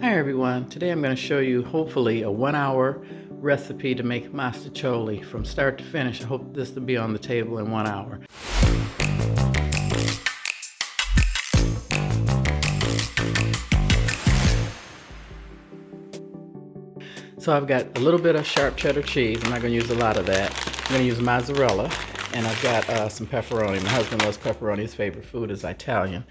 Hi everyone, today I'm going to show you hopefully a 1-hour recipe to make mostaccioli from start to finish. I hope this will be on the table in 1 hour. So I've got a little bit of sharp cheddar cheese. I'm not going to use a lot of that. I'm going to use mozzarella, and I've got some pepperoni. My husband loves pepperoni. His favorite food is Italian.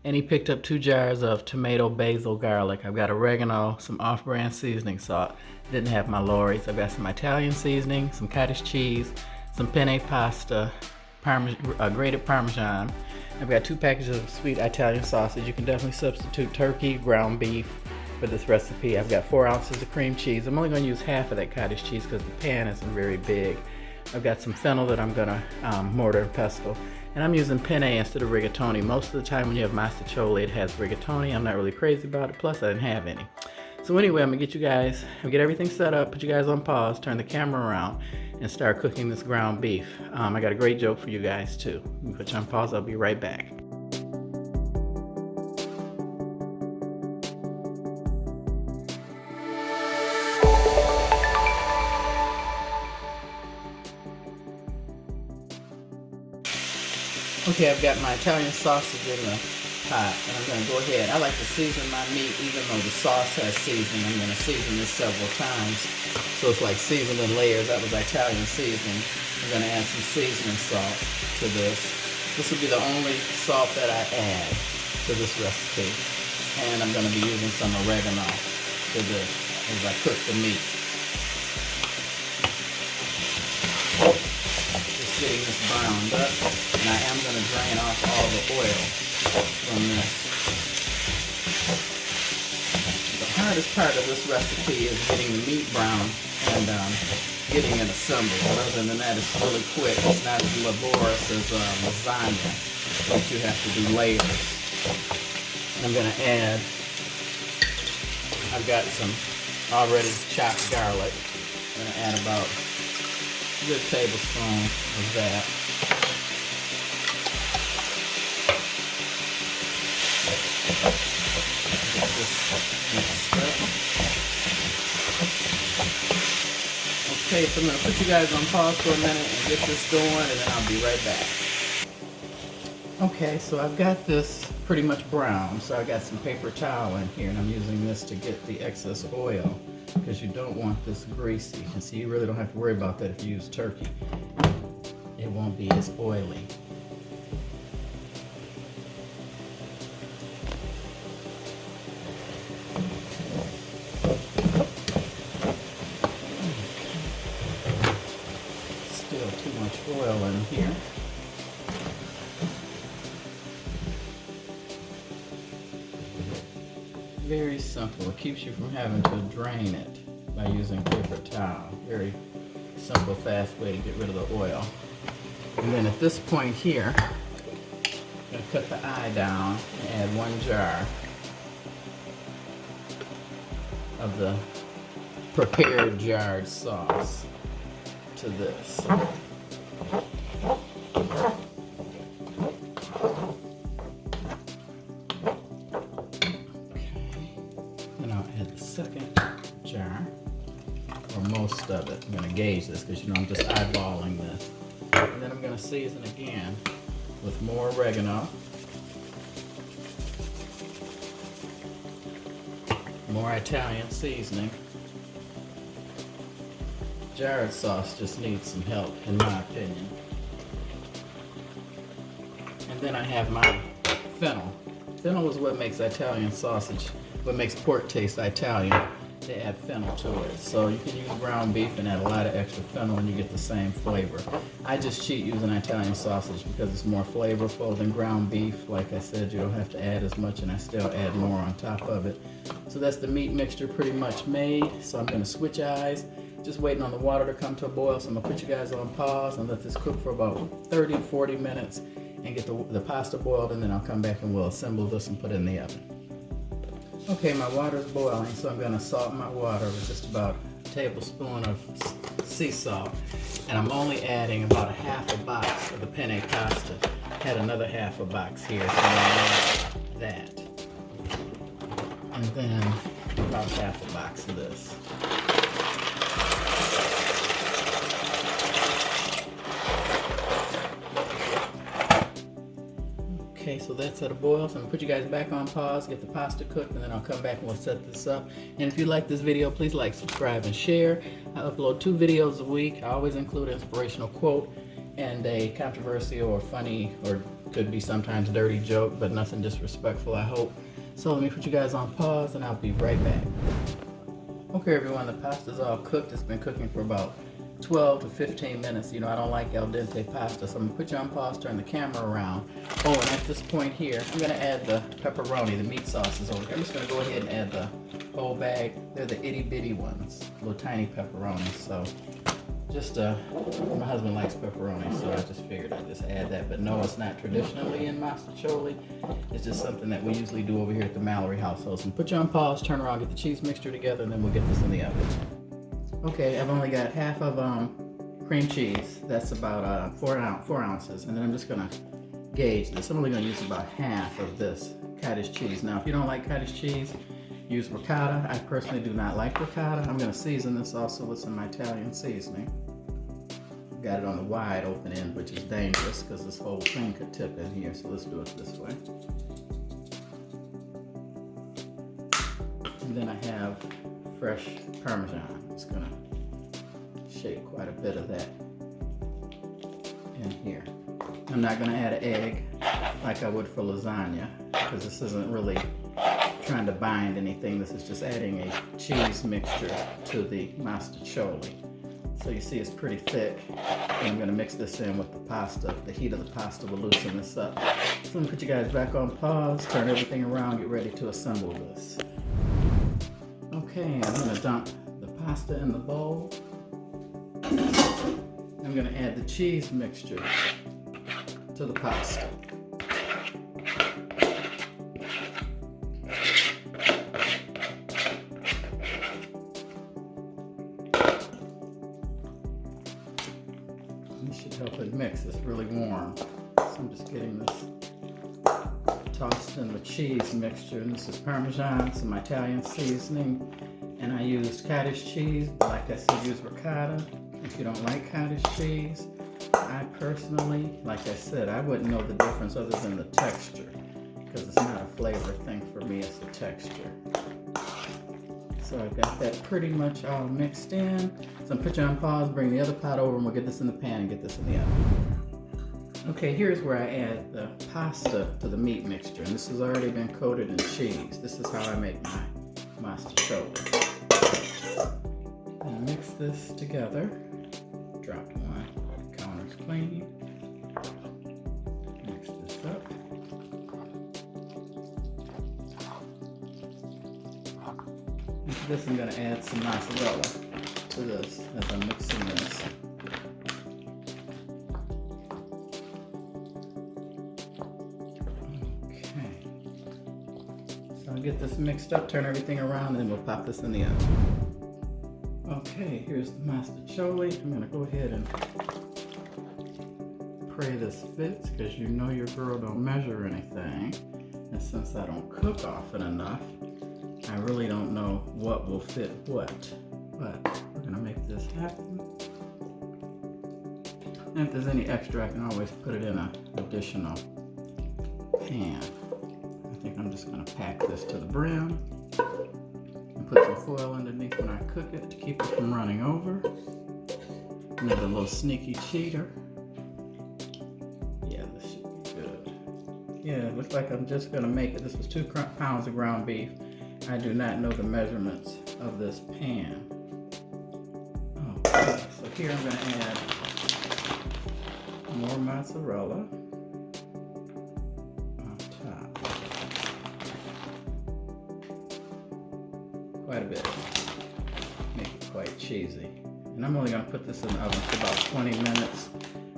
And he picked up 2 jars of tomato, basil, garlic. I've got oregano, some off-brand seasoning salt. Didn't have my Lawry's. I've got some Italian seasoning, some cottage cheese, some penne pasta, grated Parmesan. I've got 2 packages of sweet Italian sausage. You can definitely substitute turkey, ground beef for this recipe. I've got 4 ounces of cream cheese. I'm only going to use half of that cottage cheese because the pan isn't very big. I've got some fennel that I'm going to mortar and pestle. And I'm using penne instead of rigatoni. Most of the time when you have mostaccioli, it has rigatoni. I'm not really crazy about it, plus I didn't have any. So anyway, I'm gonna get you guys, get everything set up, put you guys on pause, turn the camera around, and start cooking this ground beef. I got a great joke for you guys too. Put you on pause, I'll be right back. Okay, I've got my Italian sausage in the pot, and I'm going to go ahead. I like to season my meat even though the sauce has seasoning. I'm going to season this several times, so it's like seasoned in layers. That was Italian seasoning. I'm going to add some seasoning salt to this. This will be the only salt that I add to this recipe. And I'm going to be using some oregano to this as I cook the meat. Getting this browned up, and I am going to drain off all the oil from this. The hardest part of this recipe is getting the meat brown and getting it assembled. But other than that, it's really quick. It's not as laborious as lasagna, but you have to do layers. And I'm going to add, I've got some already chopped garlic. I'm going to add about a good tablespoon of that. Get this mixed up. Okay, so I'm going to put you guys on pause for a minute and get this going, and then I'll be right back. Okay, so I've got this pretty much brown, so I got some paper towel in here, and I'm using this to get the excess oil, because you don't want this greasy. And so you really don't have to worry about that if you use turkey. It won't be as oily. Still too much oil in here. Very simple. It keeps you from having to drain it by using paper towel. Very simple, fast way to get rid of the oil. And then at this point here, I'm going to cut the eye down and add 1 jar of the prepared jarred sauce to this. And I'll add the second jar, or most of it. I'm going to gauge this because I'm just eyeballing this. And then I'm going to season again with more oregano, more Italian seasoning. Jarred sauce just needs some help, in my opinion. And then I have my fennel. Fennel is what makes Italian sausage, what makes pork taste Italian. They add fennel to it. So you can use ground beef and add a lot of extra fennel and you get the same flavor. I just cheat using Italian sausage because it's more flavorful than ground beef. Like I said, you don't have to add as much, and I still add more on top of it. So that's the meat mixture pretty much made. So I'm going to switch eyes, just waiting on the water to come to a boil. So I'm going to put you guys on pause and let this cook for about 30 to 40 minutes and get the pasta boiled, and then I'll come back and we'll assemble this and put it in the oven. Okay, my water's boiling, so I'm going to salt my water with just about a tablespoon of sea salt. And I'm only adding about a half a box of the penne pasta. I had another half a box here, so I'm going to add that. And then about half a box of this. Okay, so that's at a boil. So I'm gonna put you guys back on pause, get the pasta cooked, and then I'll come back and we'll set this up. And if you like this video, please like, subscribe, and share. I upload 2 videos a week. I always include an inspirational quote and a controversial or funny, or could be sometimes dirty joke, but nothing disrespectful, I hope. So let me put you guys on pause and I'll be right back. Okay everyone, the pasta's all cooked. It's been cooking for about 12 to 15 minutes. You know, I don't like al dente pasta, so I'm gonna put you on pause, turn the camera around. Oh, and at this point here, I'm gonna add the pepperoni, the meat sauces over here. I'm just gonna go ahead and add the whole bag. They're the itty bitty ones, little tiny pepperoni. So just, my husband likes pepperoni, so I just figured I'd just add that. But no, it's not traditionally in Mostaccioli. It's just something that we usually do over here at the Mallory household. So put you on pause, turn around, get the cheese mixture together, and then we'll get this in the oven. Okay, I've only got half of cream cheese. That's about 4 ounces. And then I'm just gonna gauge this. I'm only gonna use about half of this cottage cheese. Now, if you don't like cottage cheese, use ricotta. I personally do not like ricotta. I'm gonna season this also with some Italian seasoning. Got it on the wide open end, which is dangerous because this whole thing could tip in here. So let's do it this way. And then I have fresh Parmesan. I'm just gonna shake quite a bit of that in here. I'm not gonna add an egg like I would for lasagna because this isn't really trying to bind anything. This is just adding a cheese mixture to the Mostaccioli. So you see it's pretty thick. And I'm gonna mix this in with the pasta. The heat of the pasta will loosen this up. So I'm gonna put you guys back on pause, turn everything around, get ready to assemble this. Okay, I'm gonna dump the pasta in the bowl. I'm gonna add the cheese mixture to the pasta. This should help it mix. It's really warm. So I'm just getting this tossed in the cheese mixture. And this is Parmesan, some Italian seasoning, and I used cottage cheese, but like I said, use ricotta. If you don't like cottage cheese, I personally, like I said, I wouldn't know the difference other than the texture, because it's not a flavor thing for me, it's a texture. So I've got that pretty much all mixed in. So I'm put you on pause, bring the other pot over, and we'll get this in the pan and get this in the oven. Okay, here's where I add the pasta to the meat mixture, and this has already been coated in cheese. This is how I make my Mostaccioli. And mix this together. Drop my counters clean. Mix this up. And to this I'm going to add some mozzarella to this as I'm mixing this. Okay. So I'll get this mixed up, turn everything around, and then we'll pop this in the oven. Okay, here's the Mostaccioli. I'm going to go ahead and pray this fits, because you know your girl don't measure anything. And since I don't cook often enough, I really don't know what will fit what. But we're going to make this happen. And if there's any extra, I can always put it in an additional pan. I think I'm just going to pack this to the brim. Put some foil underneath when I cook it to keep it from running over. Another little sneaky cheater. Yeah, this should be good. Yeah, it looks like I'm just gonna make it. This was 2 pounds of ground beef. I do not know the measurements of this pan. Okay, so here I'm gonna add more mozzarella on top. Quite a bit. Make it quite cheesy. And I'm only going to put this in the oven for about 20 minutes.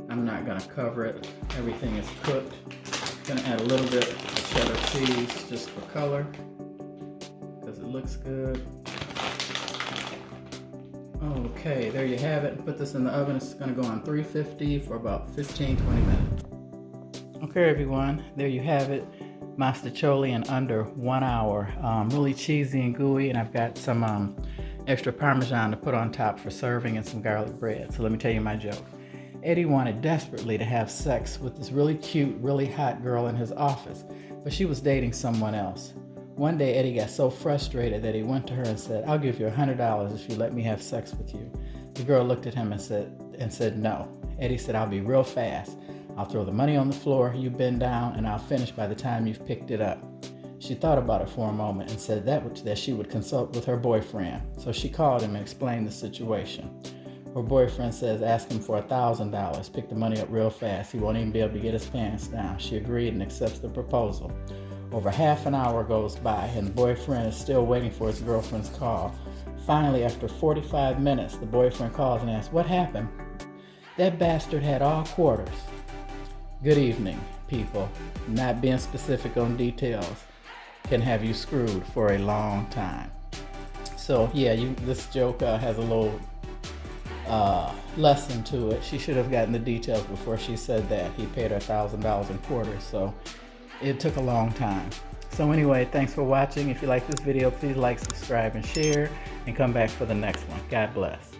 I'm not going to cover it. Everything is cooked. I'm going to add a little bit of cheddar cheese just for color, because it looks good. Okay, there you have it. Put this in the oven. It's going to go on 350 for about 15-20 minutes. Okay everyone, there you have it. Mostaccioli in under 1 hour. Really cheesy and gooey, and I've got some extra Parmesan to put on top for serving and some garlic bread. So let me tell you my joke. Eddie wanted desperately to have sex with this really cute, really hot girl in his office, but she was dating someone else. One day, Eddie got so frustrated that he went to her and said, "I'll give you $100 if you let me have sex with you." The girl looked at him and said no. Eddie said, "I'll be real fast. I'll throw the money on the floor, you bend down, and I'll finish by the time you've picked it up." She thought about it for a moment and said that she would consult with her boyfriend. So she called him and explained the situation. Her boyfriend says, "Ask him for $1,000. Pick the money up real fast. He won't even be able to get his pants down." She agreed and accepts the proposal. Over half an hour goes by and the boyfriend is still waiting for his girlfriend's call. Finally, after 45 minutes, the boyfriend calls and asks, "What happened?" "That bastard had all quarters." Good evening, people. Not being specific on details can have you screwed for a long time. So yeah, this joke has a little lesson to it. She should have gotten the details before she said that. He paid her $1,000 in quarters, so it took a long time. So anyway, thanks for watching. If you like this video, please like, subscribe, and share, and come back for the next one. God bless.